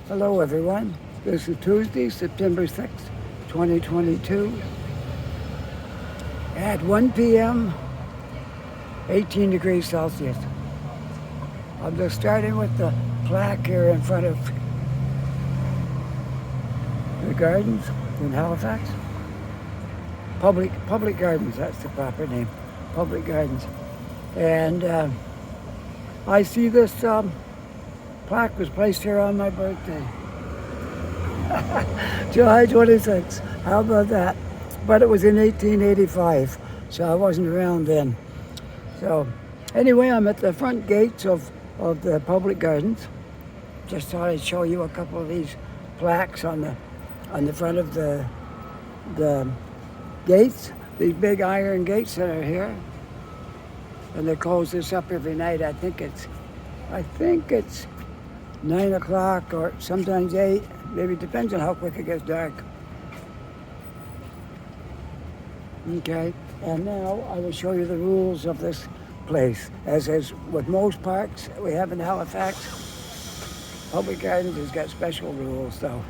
Hello everyone. This is Tuesday, September 6th, 2022 at 1 p.m., 18 degrees Celsius. I'm just starting with the plaque here in front of the gardens in Halifax. Public Gardens, that's the proper name. Public Gardens. And I see this plaque was placed here on my birthday. July 26th. How about that? But it was in 1885, so I wasn't around then. So anyway, I'm at the front gates of the public gardens. Just thought I'd show you a couple of these plaques on the front of the gates, these big iron gates that are here. And they close this up every night. I think it's 9 o'clock or sometimes 8. Maybe it depends on how quick it gets dark. Okay, and now I will show you the rules of this place. As is with most parks we have in Halifax, Public Gardens has got special rules. So,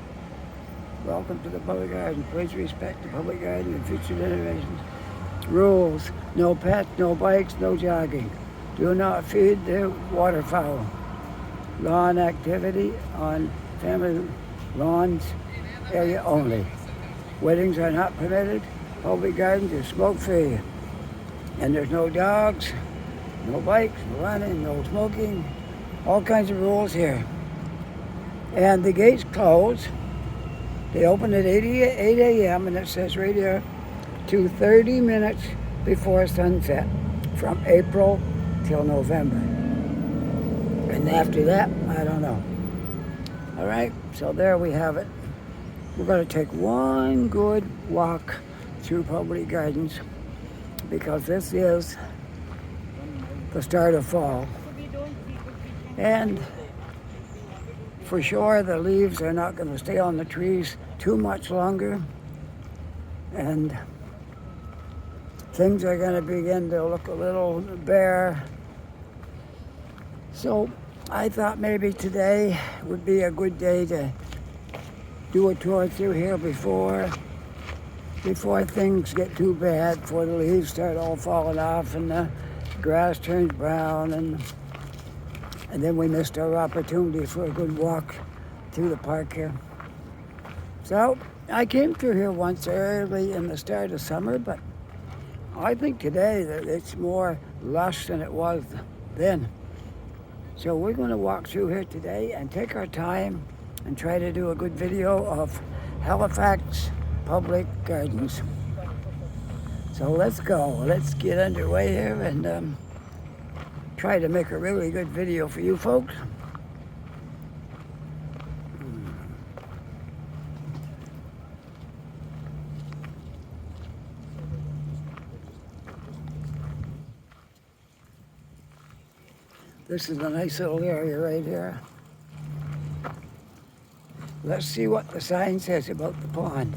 welcome to the Public Garden. Please respect the Public Garden and future generations. Rules: no pets, no bikes, no jogging. Do not feed the waterfowl. Lawn activity on family lawns area only. Weddings are not permitted. Public Gardens is smoke-free. And there's no dogs, no bikes, no running, no smoking. All kinds of rules here. And the gates close. They open at 8 a.m. and it says right here, to 30 minutes before sunset from April till November. And after that, I don't know. All right, so there we have it. We're going to take one good walk through Public Gardens because this is the start of fall. And for sure, the leaves are not going to stay on the trees too much longer. And things are going to begin to look a little bare. So I thought maybe today would be a good day to do a tour through here before things get too bad, before the leaves start all falling off and the grass turns brown, and then we missed our opportunity for a good walk through the park here. So I came through here once early in the start of summer, but I think today that it's more lush than it was then. So we're going to walk through here today and take our time and try to do a good video of Halifax Public Gardens. So let's go. Let's get underway here and try to make a really good video for you folks. This is a nice little area right here. Let's see what the sign says about the pond.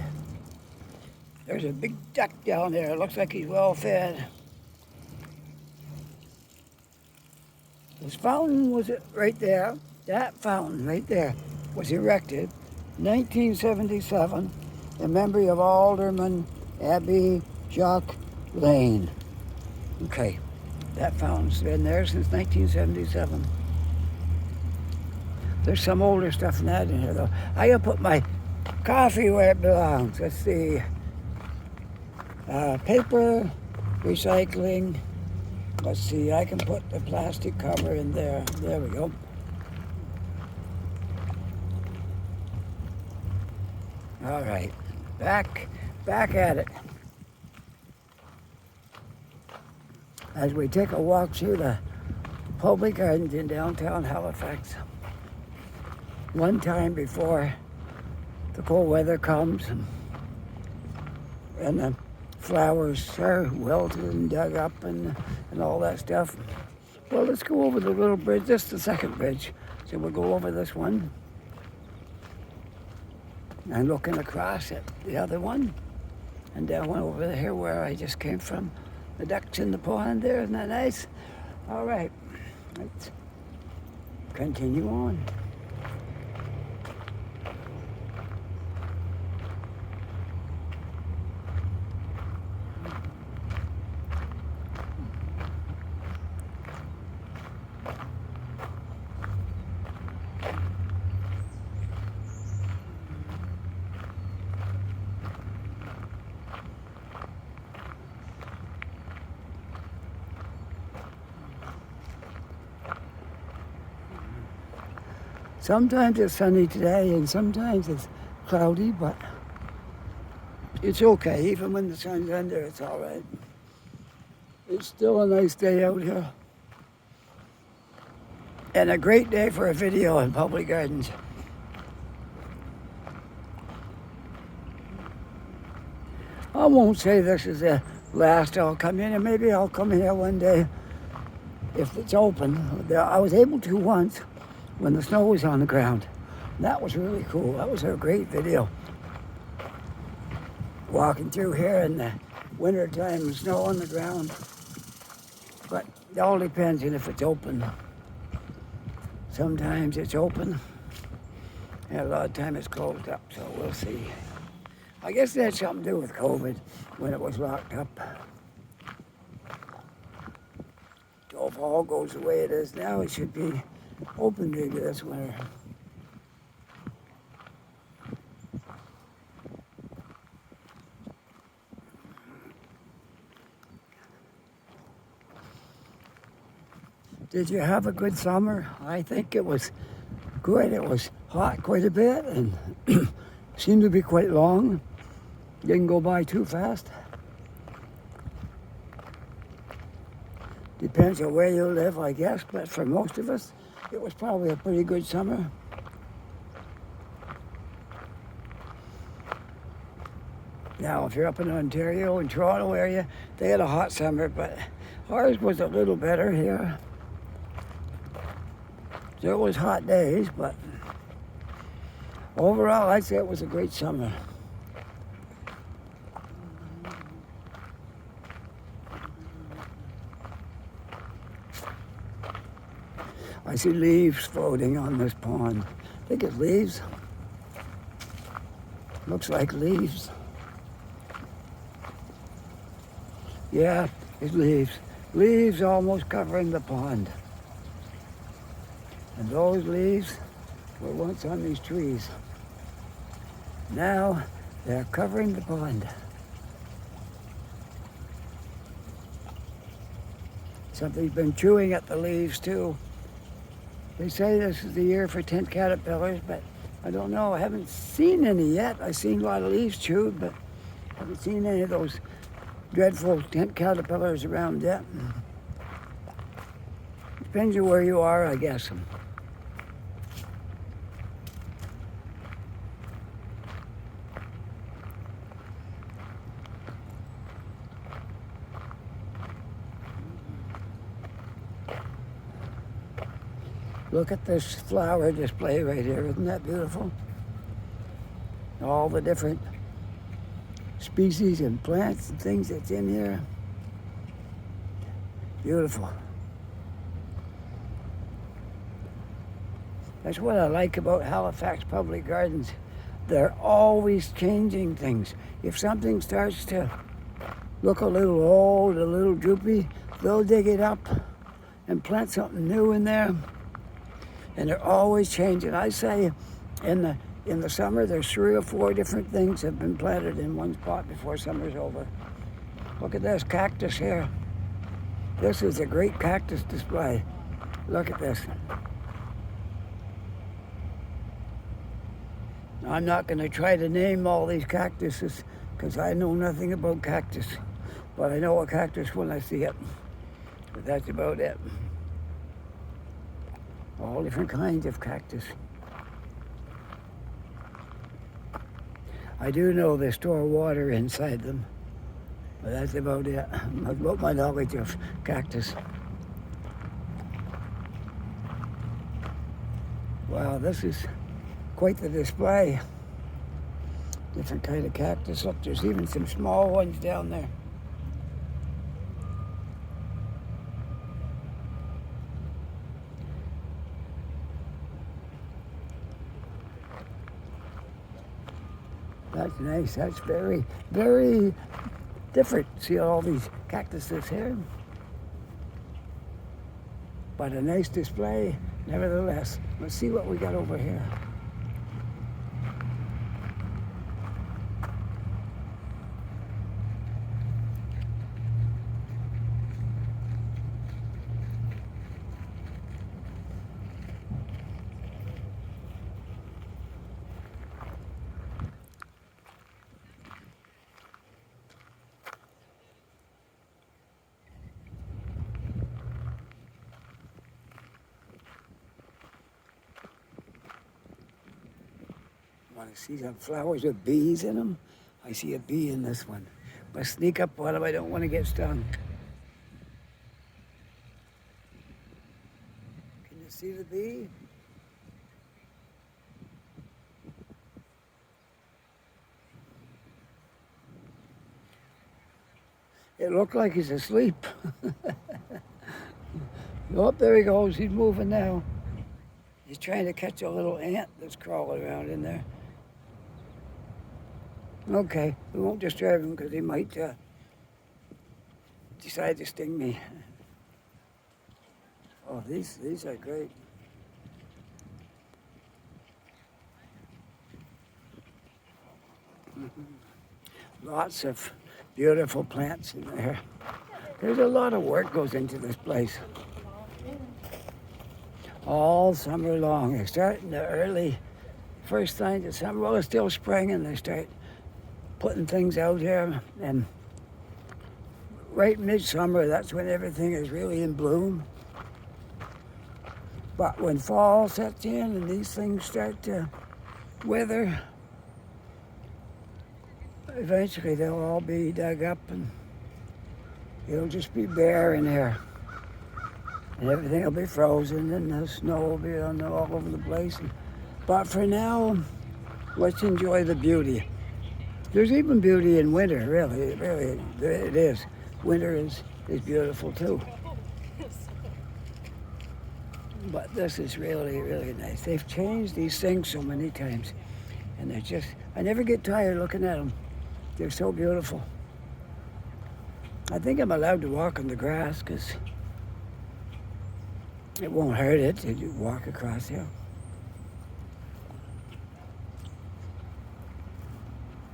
There's a big duck down there. It looks like he's well fed. This fountain was right there. That fountain right there was erected in 1977 in memory of Alderman Abby Jacques Lane. Okay, that fountain's been there since 1977. There's some older stuff than that in here, though. I gotta put my coffee where it belongs. Let's see. Paper, recycling. Let's see, I can put the plastic cover in there. There we go. All right, back at it. As we take a walk through the Public Gardens in downtown Halifax. One time before the cold weather comes and the flowers are wilted and dug up and all that stuff. Well, let's go over the little bridge. This is the second bridge. So we'll go over this one. And looking across at the other one. And that one over here where I just came from. The ducks in the pond there, isn't that nice? All right, let's continue on. Sometimes it's sunny today and sometimes it's cloudy, but it's okay. Even when the sun's under, it's all right. It's still a nice day out here. And a great day for a video in Public Gardens. I won't say this is the last I'll come in, and maybe I'll come here one day if it's open. I was able to once when the snow was on the ground. That was really cool. That was a great video. Walking through here in the winter time, snow on the ground. But it all depends on if it's open. Sometimes it's open, and a lot of time it's closed up, so we'll see. I guess that had something to do with COVID when it was locked up. So if all goes the way it is now, it should be open maybe this winter. Did you have a good summer? I think it was good. It was hot quite a bit and seemed to be quite long. Didn't go by too fast. Depends on where you live, I guess, but for most of us, it was probably a pretty good summer. Now, if you're up in Ontario and Toronto area, they had a hot summer, but ours was a little better here. There was hot days, but overall, I'd say it was a great summer. I see leaves floating on this pond. I think it's leaves. Looks like leaves. Yeah, it's leaves. Leaves almost covering the pond. And those leaves were once on these trees. Now they're covering the pond. Something's been chewing at the leaves too. They say this is the year for tent caterpillars, but I don't know. I haven't seen any yet. I've seen a lot of leaves chewed, but I haven't seen any of those dreadful tent caterpillars around yet. Depends on where you are, I guess. Look at this flower display right here. Isn't that beautiful? All the different species and plants and things that's in here. Beautiful. That's what I like about Halifax Public Gardens. They're always changing things. If something starts to look a little old, a little droopy, they'll dig it up and plant something new in there. And they're always changing. I say in the summer, there's 3 or 4 different things have been planted in one spot before summer's over. Look at this cactus here. This is a great cactus display. Look at this. I'm not going to try to name all these cactuses because I know nothing about cactus. But I know a cactus when I see it. But that's about it. All different kinds of cactus. I do know they store water inside them, but that's about it. About my knowledge of cactus. Wow, this is quite the display. Different kind of cactus. Look, there's even some small ones down there. That's nice. That's very, very different. See all these cactuses here? But a nice display, nevertheless. Let's see what we got over here. Want to see some flowers with bees in them? I see a bee in this one. But sneak up on them. I don't want to get stung. Can you see the bee? It looked like he's asleep. Oh, there he goes. He's moving now. He's trying to catch a little ant that's crawling around in there. Okay, we won't disturb him because he might decide to sting me. Oh, these are great. Lots of beautiful plants in there. There's a lot of work goes into this place. All summer long. They start in the early first signs of summer. Well, it's still spring and they start putting things out here. And right midsummer, that's when everything is really in bloom. But when fall sets in and these things start to wither, eventually they'll all be dug up and it'll just be bare in here. And everything will be frozen and the snow will be all over the place. But for now, let's enjoy the beauty. There's even beauty in winter, really, it is. Winter is beautiful too. But this is really, really nice. They've changed these things so many times. And they're just, I never get tired looking at them. They're so beautiful. I think I'm allowed to walk on the grass because it won't hurt it to walk across here.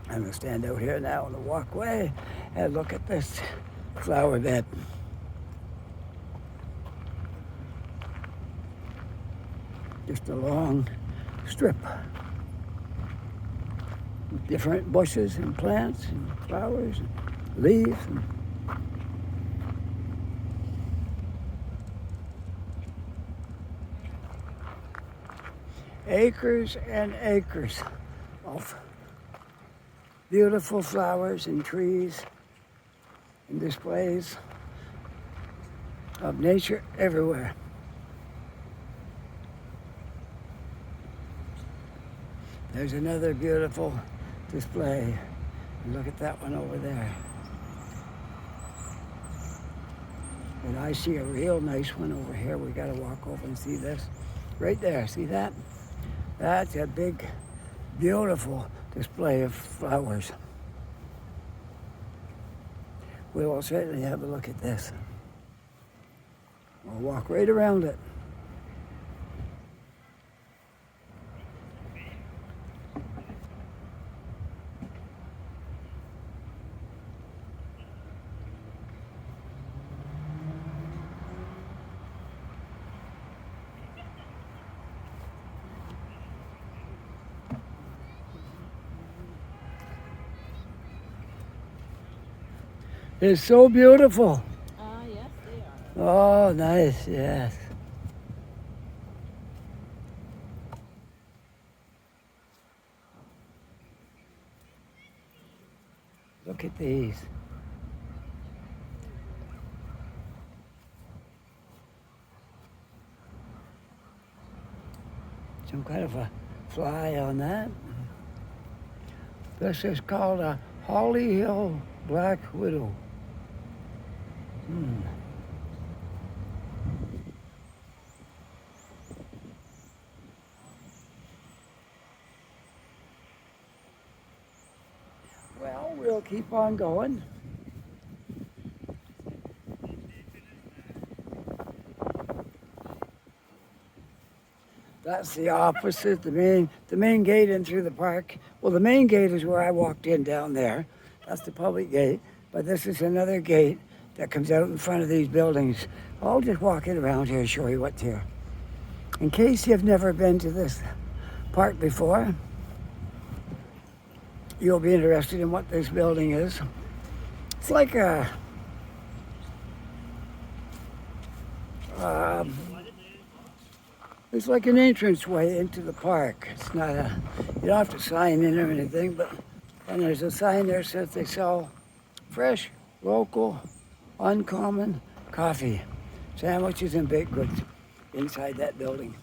I'm going to stand out here now on the walkway and look at this flower bed. Just a long strip with different bushes and plants and flowers and leaves. Acres and acres of beautiful flowers and trees and displays of nature everywhere. There's another beautiful display. Look at that one over there. And I see a real nice one over here. We gotta walk over and see this. Right there, see that? That's a big, beautiful display of flowers. We will certainly have a look at this. We'll walk right around it. It's so beautiful. Yes, they are. Oh, nice, yes. Look at these. Some kind of a fly on that. This is called a Holly Hill Black Widow. Well, we'll keep on going. That's the opposite, the main gate in through the park. Well, the main gate is where I walked in down there. That's the public gate. But this is another gate that comes out in front of these buildings. I'll just walk it around here and show you what's here. In case you've never been to this park before, you'll be interested in what this building is. It's like a It's like an entranceway into the park. It's not a, you don't have to sign in or anything, but, and there's a sign there that says they sell fresh, local, uncommon coffee, sandwiches, and baked goods inside that building.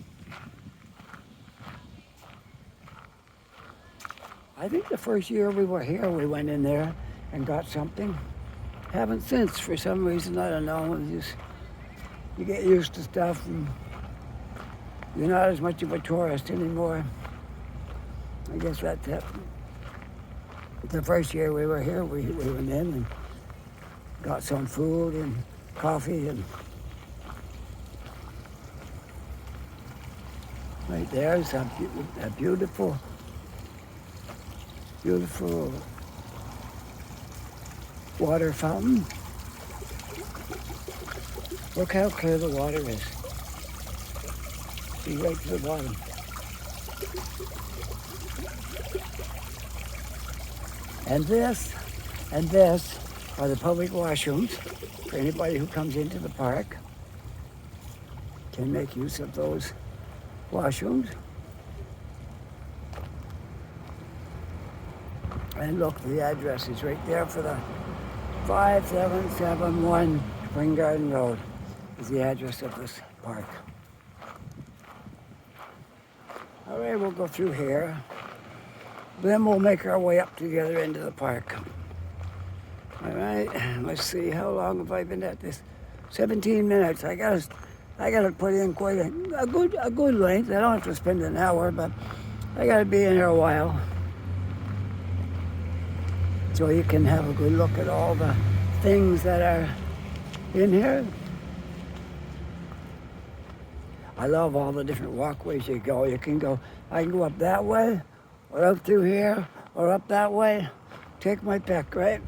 I think the first year we were here, we went in there and got something. Haven't since, for some reason, I don't know. You get used to stuff, and you're not as much of a tourist anymore. I guess that's it. The first year we were here, we went in and got some food and coffee, and right there is a beautiful water fountain. Look how clear the water is. See right to the bottom. And this are the public washrooms for anybody who comes into the park. Can make use of those washrooms. And look, the address is right there for the 5771 Spring Garden Road is the address of this park. All right, we'll go through here. Then we'll make our way up together into the park. All right, let's see, how long have I been at this? 17 minutes. I gotta put in quite a good length. I don't have to spend an hour, but I gotta be in here a while. So you can have a good look at all the things that are in here. I love all the different walkways you go. I can go up that way, or up through here, or up that way. Take my pick, right?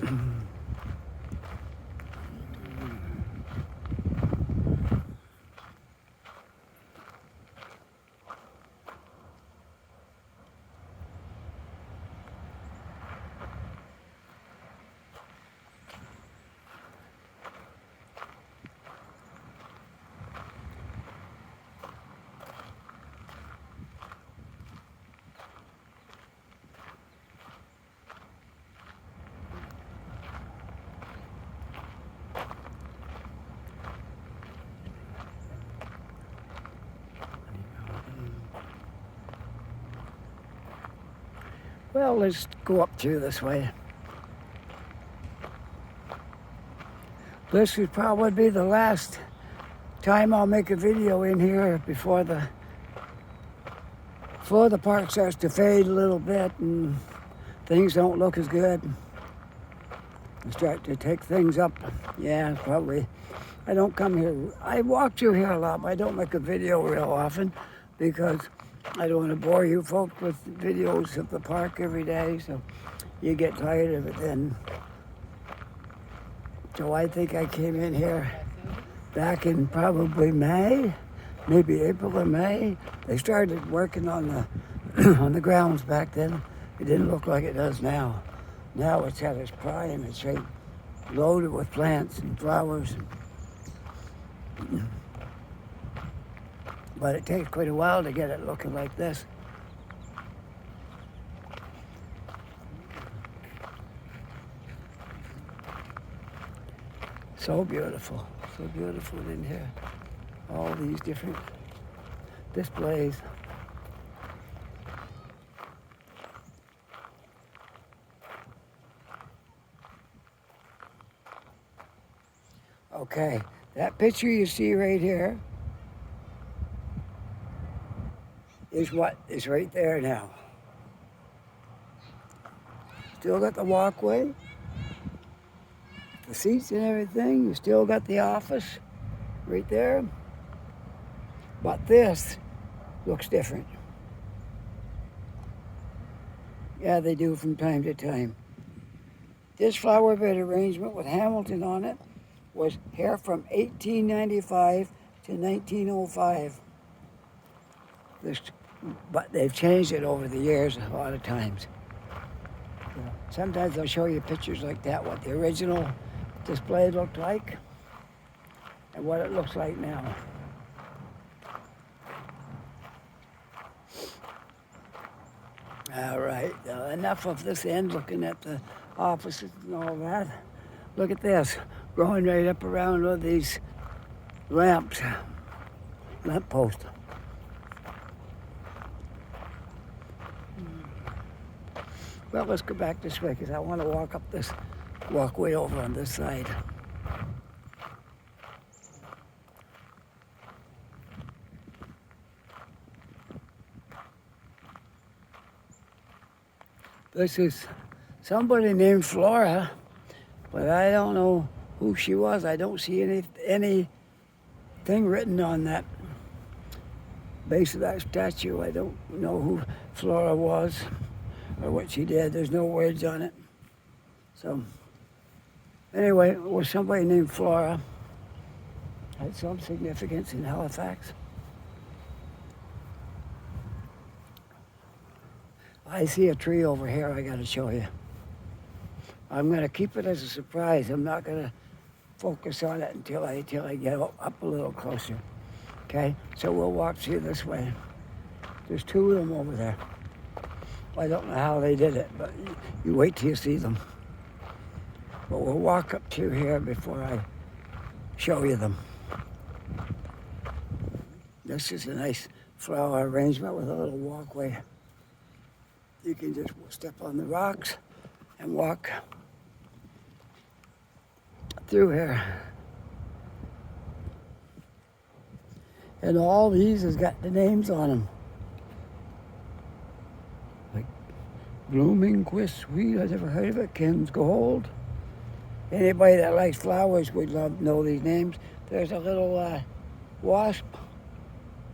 Well, let's go up through this way. This would probably be the last time I'll make a video in here before the park starts to fade a little bit and things don't look as good. I start to take things up. Yeah, probably. I don't come here. I walk through here a lot, but I don't make a video real often because I don't want to bore you folks with videos of the park every day, so you get tired of it then. So I think I came in here back in probably May, maybe April or May. They started working on the on the grounds back then. It didn't look like it does now. Now it's at its prime. It's right loaded with plants and flowers. But it takes quite a while to get it looking like this. So beautiful in here. All these different displays. Okay, that picture you see right here is what is right there now. Still got the walkway, the seats and everything. You still got the office right there. But this looks different. Yeah, they do from time to time. This flower bed arrangement with Hamilton on it was here from 1895 to 1905. But they've changed it over the years a lot of times. Sometimes I'll show you pictures like that, what the original display looked like and what it looks like now. All right, enough of this end looking at the offices and all that. Look at this, growing right up around all these lamp posts. Well, let's go back this way because I want to walk up this walkway over on this side. This is somebody named Flora, but I don't know who she was. I don't see anything written on that base of that statue. I don't know who Flora was or what she did. There's no words on it. So anyway, it was somebody named Flora. Had some significance in Halifax. I see a tree over here I got to show you. I'm going to keep it as a surprise. I'm not going to focus on it until I get up a little closer. Okay? So we'll walk through this way. There's two of them over there. I don't know how they did it, but you wait till you see them. But we'll walk up to here before I show you them. This is a nice flower arrangement with a little walkway. You can just step on the rocks and walk through here. And all these has got the names on them. Like Blooming Quist Sweet, I never heard of it. Ken's Gold. Anybody that likes flowers would love to know these names. There's a little wasp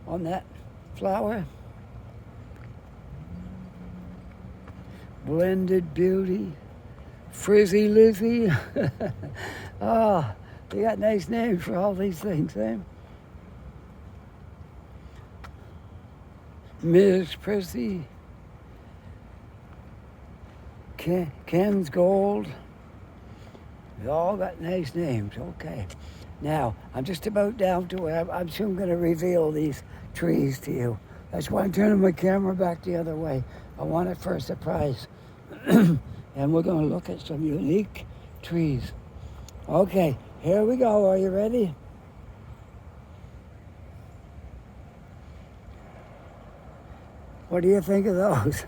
on that flower. Blended Beauty, Frizzy Lizzy. Oh, they got nice names for all these things, eh? Ms. Prissy, Ken's Gold. They all got nice names. Okay. Now, I'm just about down to where I'm soon going to reveal these trees to you. That's why I'm turning my camera back the other way. I want it for a surprise. And we're going to look at some unique trees. Okay, here we go. Are you ready? What do you think of those?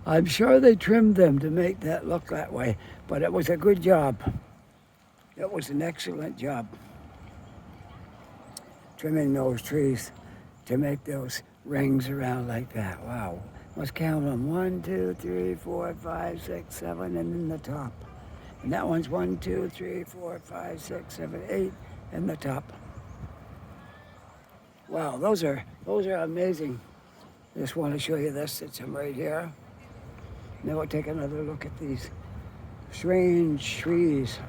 I'm sure they trimmed them to make that look that way, but it was a good job. It was an excellent job trimming those trees to make those rings around like that. Wow. Let's count them. 1, 2, 3, 4, 5, 6, 7, and in the top. And that one's 1, 2, 3, 4, 5, 6, 7, 8 in the top. Wow, those are amazing. Just want to show you this. It's them right here. Now we'll take another look at these strange trees.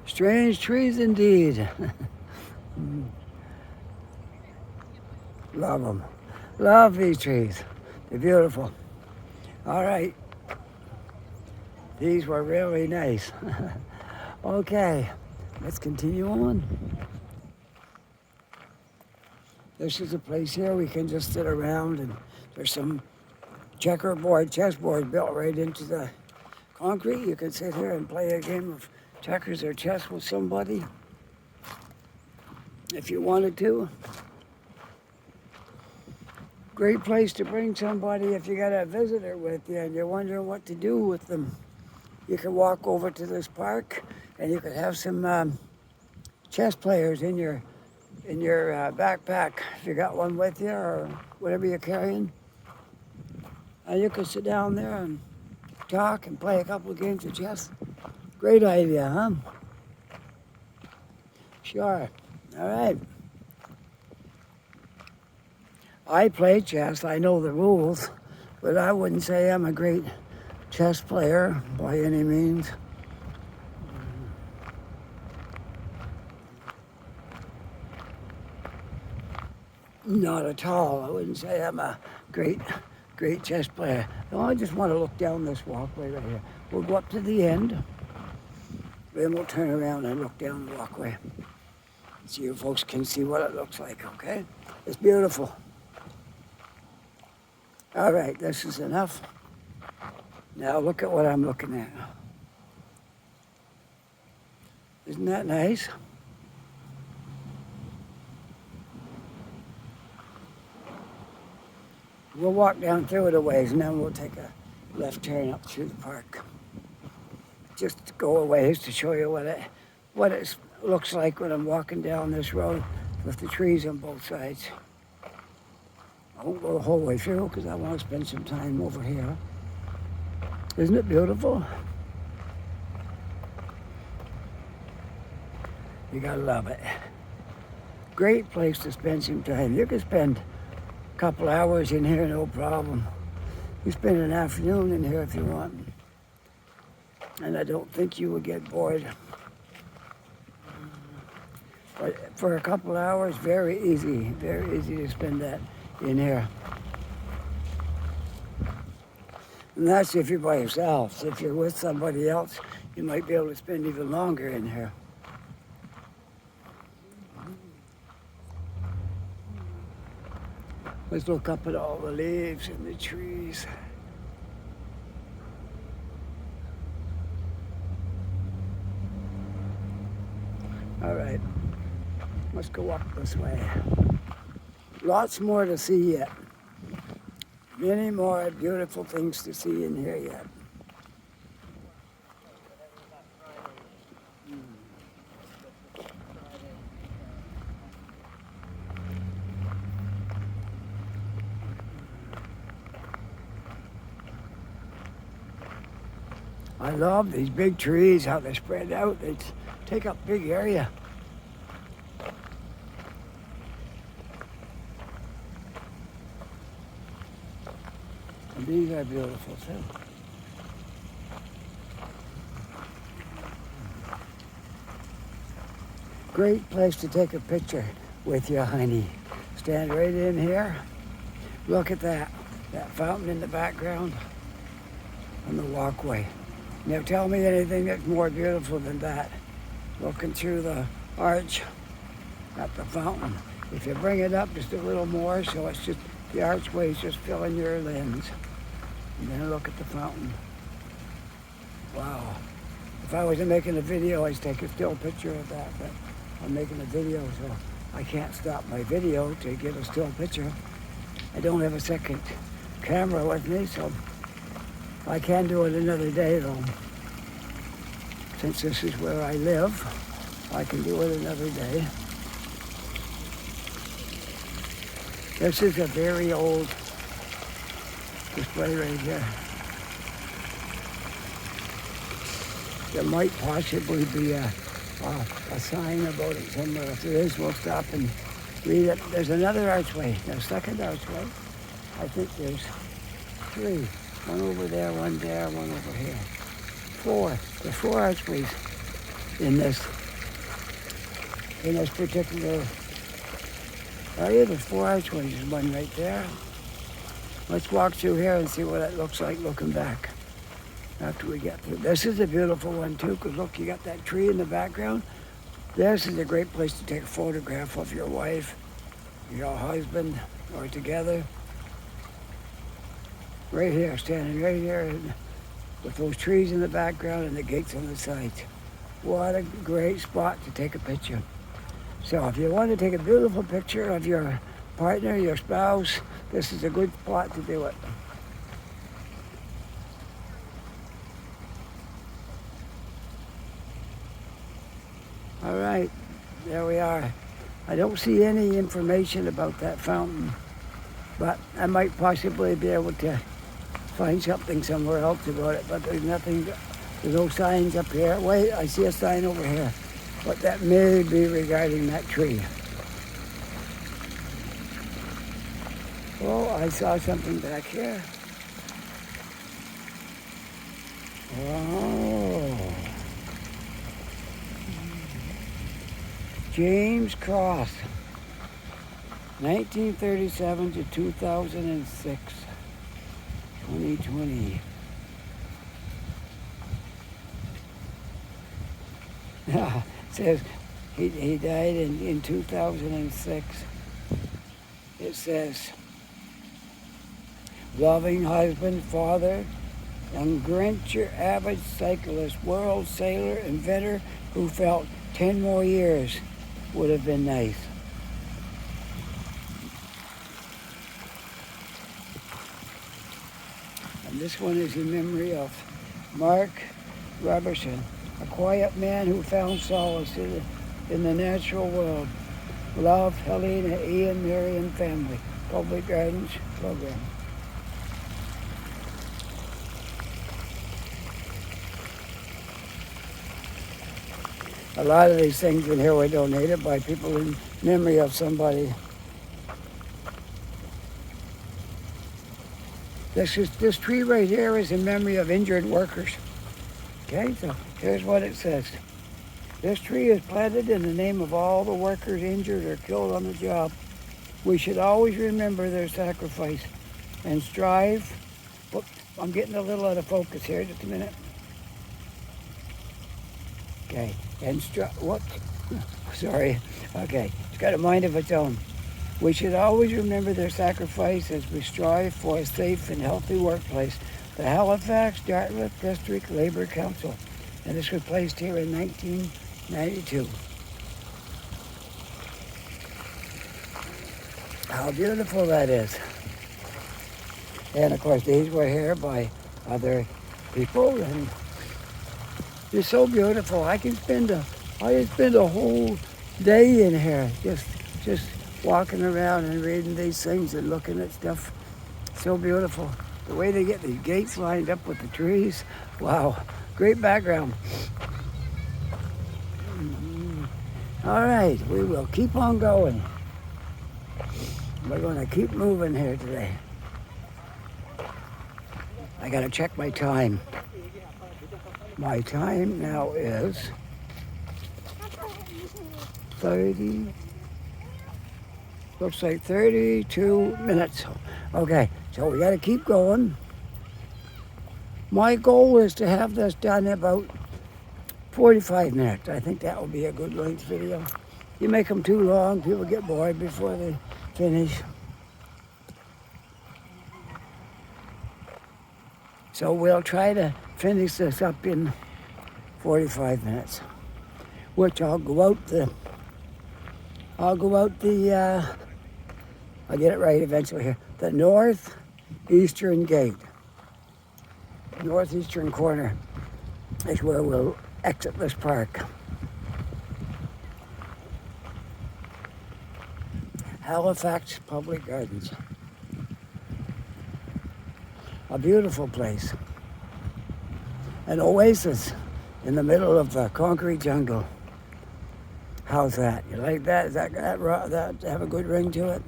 Strange trees indeed. Love them. Love these trees. They're beautiful. All right. These were really nice. Okay, let's continue on. This is a place here we can just sit around, and there's some chessboard built right into the concrete. You can sit here and play a game of checkers or chess with somebody if you wanted to. Great place to bring somebody if you got a visitor with you and you're wondering what to do with them. You can walk over to this park and you can have some chess players in your backpack if you got one with you or whatever you're carrying. And you can sit down there and talk and play a couple of games of chess. Great idea, huh? Sure. All right. I play chess. I know the rules, but I wouldn't say I'm a great chess player by any means. Not at all. I wouldn't say I'm a great chess player. No, I just want to look down this walkway right here. We'll go up to the end, then we'll turn around and look down the walkway. So you folks can see what it looks like, okay? It's beautiful. All right, this is enough. Now look at what I'm looking at. Isn't that nice? We'll walk down through it a ways and then we'll take a left turn up through the park. Just to go a ways to show you what it looks like when I'm walking down this road with the trees on both sides. I won't go the whole way through because I want to spend some time over here. Isn't it beautiful? You gotta love it. Great place to spend some time. You can spend a couple hours in here, no problem. You spend an afternoon in here if you want. And I don't think you would get bored. But for a couple hours, very easy to spend that in here. And that's if you're by yourself. If you're with somebody else, you might be able to spend even longer in here. Let's look up at all the leaves and the trees. All right, let's go up this way. Lots more to see yet. Many more beautiful things to see in here yet. I love these big trees, how they spread out. They take up big area. And these are beautiful too. Great place to take a picture with your honey. Stand right in here. Look at that fountain in the background and the walkway. Now tell me anything that's more beautiful than that. Looking through the arch at the fountain. If you bring it up just a little more, so it's just, the archway is just filling your lens. And then look at the fountain. Wow. If I wasn't making a video, I'd take a still picture of that, but I'm making a video, so I can't stop my video to get a still picture. I don't have a second camera with me, so I can do it another day though. Since this is where I live, I can do it another day. This is a very old display right here. There might possibly be a sign about it somewhere. If there is, we'll stop and read it. There's another archway, a second archway. I think there's three. One over there, one there, one over here. Four. There's four archways in this particular area. There's four archways. There's one right there. Let's walk through here and see what it looks like looking back after we get through. This is a beautiful one too, because look, you got that tree in the background. This is a great place to take a photograph of your wife, your husband, or together. Right here, standing right here with those trees in the background and the gates on the sides. What a great spot to take a picture. So if you want to take a beautiful picture of your partner, your spouse, this is a good spot to do it. All right, there we are. I don't see any information about that fountain, but I might possibly be able to find something somewhere else about it, but there's nothing, there's no signs up here. Wait, I see a sign over here, but that may be regarding that tree. Oh, I saw something back here. Oh. James Cross, 1937 to 2006, 2020. It says he died in 2006. It says, loving husband, father, young Grincher, avid cyclist, world sailor, inventor who felt 10 more years would have been nice. And this one is in memory of Mark Robertson, a quiet man who found solace in the natural world. Love, Helena, Ian, Mary, and family. Public Gardens program. A lot of these things in here were donated by people in memory of somebody. This tree right here is in memory of injured workers. Okay, so here's what it says. This tree is planted in the name of all the workers injured or killed on the job. We should always remember their sacrifice and strive. Whoops, I'm getting a little out of focus here, just a minute. Okay, and what? Sorry. Okay, it's got a mind of its own. We should always remember their sacrifice as we strive for a safe and healthy workplace. The Halifax Dartmouth District Labor Council, and this was placed here in 1992. How beautiful that is. And of course these were here by other people, and it's so beautiful. I can spend a whole day in here just walking around and reading these things and looking at stuff. So beautiful. The way they get these gates lined up with the trees. Wow, great background. All right, we will keep on going. We're going to keep moving here today. I got to check my time. My time now is 30, looks like 32 minutes. Okay, so we got to keep going. My goal is to have this done in about 45 minutes. I think that will be a good length video. You make them too long, people get bored before they finish. So we'll try to finish this up in 45 minutes, which I'll get it right eventually here, the northeastern gate. Northeastern corner is where we'll exit this park. Halifax Public Gardens. A beautiful place. An oasis in the middle of the concrete jungle. How's that? You like that? Does that have a good ring to it?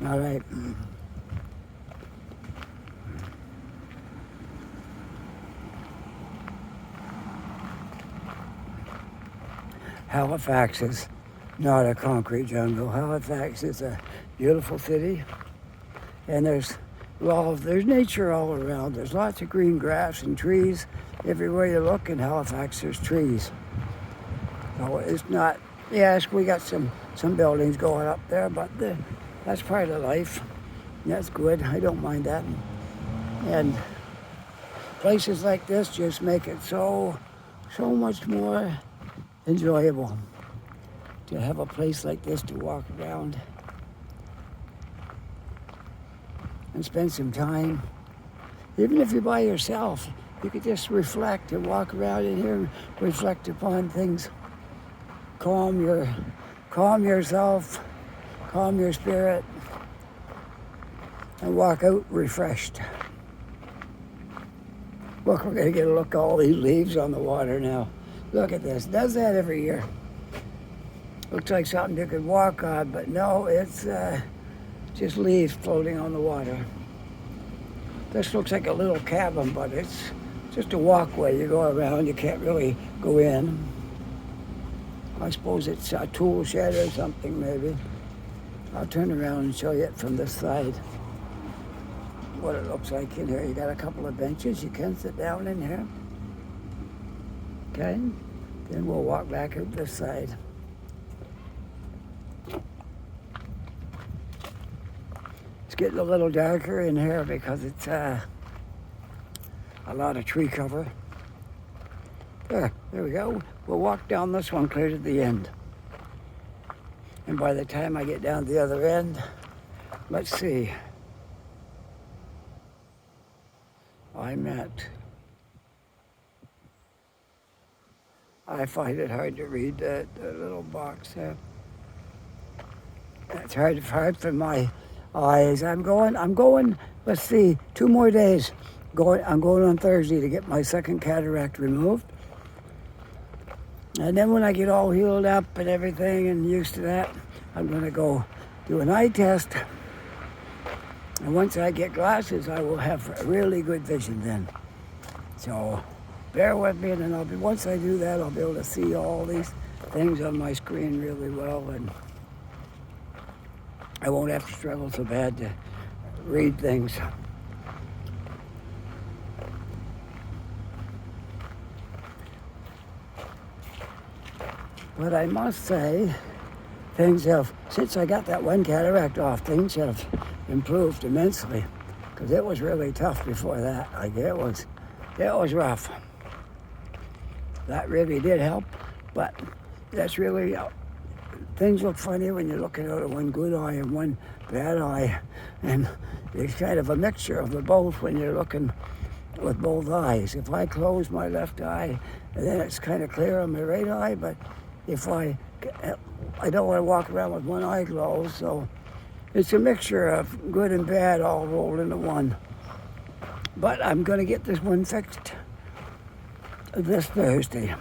All right. Halifax is not a concrete jungle. Halifax is a beautiful city, and there's nature all around. There's lots of green grass and trees. Everywhere you look in Halifax, there's trees. So it's not, yes, we got some buildings going up there, but that's part of life. That's good. I don't mind that. And places like this just make it so much more enjoyable to have a place like this to walk around and spend some time. Even if you're by yourself, you could just reflect and walk around in here and reflect upon things. Calm yourself, calm your spirit, and walk out refreshed. Look, we're gonna get a look at all these leaves on the water now. Look at this, does that every year. Looks like something you could walk on, but no, it's just leaves floating on the water. This looks like a little cabin, but it's just a walkway. You go around, you can't really go in. I suppose it's a tool shed or something, maybe. I'll turn around and show you it from this side, what it looks like in here. You got a couple of benches. You can sit down in here. Okay, then we'll walk back out this side. getting a little darker in here because it's a lot of tree cover. There we go. We'll walk down this one clear to the end. And by the time I get down to the other end, let's see. I find it hard to read that little box there. It's hard for my eyes. I'm going, let's see, 2 more days. I'm going on Thursday to get my second cataract removed. And then when I get all healed up and everything and used to that, I'm going to go do an eye test. And once I get glasses, I will have really good vision then. So bear with me, and then once I do that, I'll be able to see all these things on my screen really well, and I won't have to struggle so bad to read things. But I must say, things have, since I got that one cataract off, things have improved immensely, because it was really tough before that. Like it was rough. That really did help, but that's really, things look funny when you're looking out of one good eye and one bad eye, and it's kind of a mixture of the both when you're looking with both eyes. If I close my left eye, and then it's kind of clear on my right eye, but if I don't want to walk around with one eye closed, so it's a mixture of good and bad all rolled into one. But I'm going to get this one fixed this Thursday.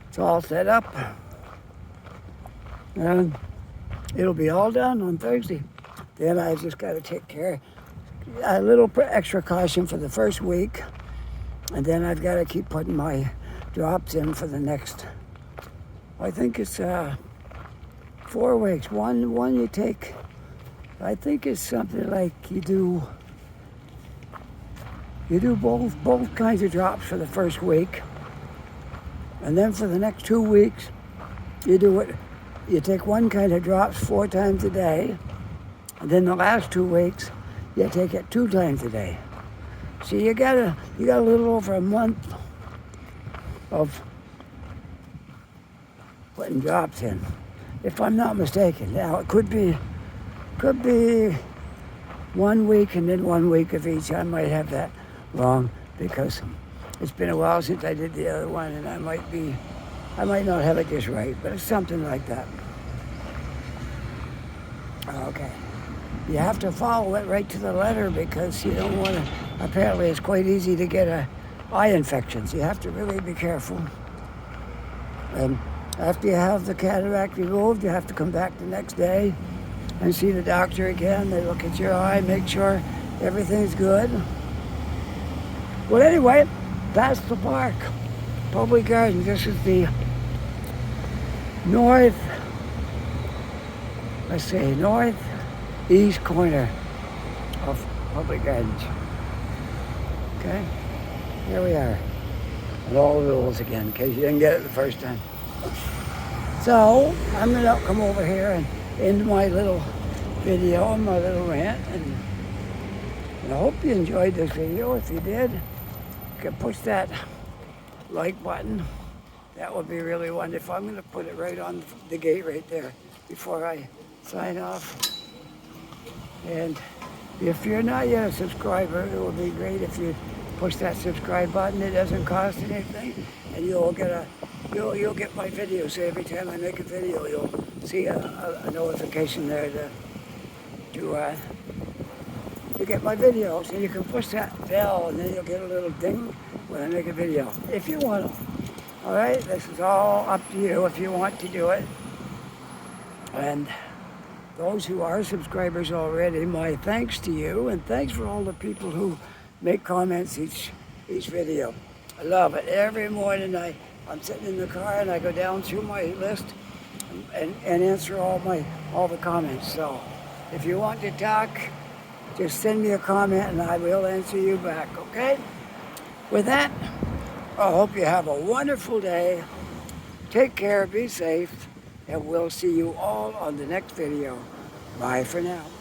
It's all set up, and it'll be all done on Thursday. Then I just got to take care, a little extra caution for the first week, and then I've got to keep putting my drops in for the next, I think it's 4 weeks. One you take, I think it's something like you do both kinds of drops for the first week, and then for the next 2 weeks, you take one kind of drops 4 times a day, and then the last 2 weeks, you take it 2 times a day. So you got a little over a month of putting drops in, if I'm not mistaken. Now it could be 1 week and then 1 week of each. I might have that wrong because it's been a while since I did the other one, and I might not have it just right, but it's something like that. Okay. You have to follow it right to the letter because you don't want to, apparently it's quite easy to get eye infections. You have to really be careful. And after you have the cataract removed, you have to come back the next day and see the doctor again. They look at your eye, make sure everything's good. Well, anyway, that's the park. Public Gardens. This is the northeast corner of Public Gardens. Okay, here we are. And all the rules again, in case you didn't get it the first time. So, I'm going to come over here and end my little video and my little rant. And I hope you enjoyed this video. If you did, you can push that like button. That would be really wonderful. I'm going to put it right on the gate right there before I sign off. And if you're not yet a subscriber, it would be great if you push that subscribe button. It doesn't cost anything, and you'll get my videos. So every time I make a video, you'll see a notification there to get my videos. And you can push that bell, and then you'll get a little ding when I make a video, if you want to. All right, this is all up to you if you want to do it. And those who are subscribers already, my thanks to you, and thanks for all the people who make comments each video. I love it. Every morning I'm sitting in the car and I go down through my list and answer all the comments. So if you want to talk, just send me a comment and I will answer you back, okay? With that, I hope you have a wonderful day. Take care, be safe, and we'll see you all on the next video. Bye for now.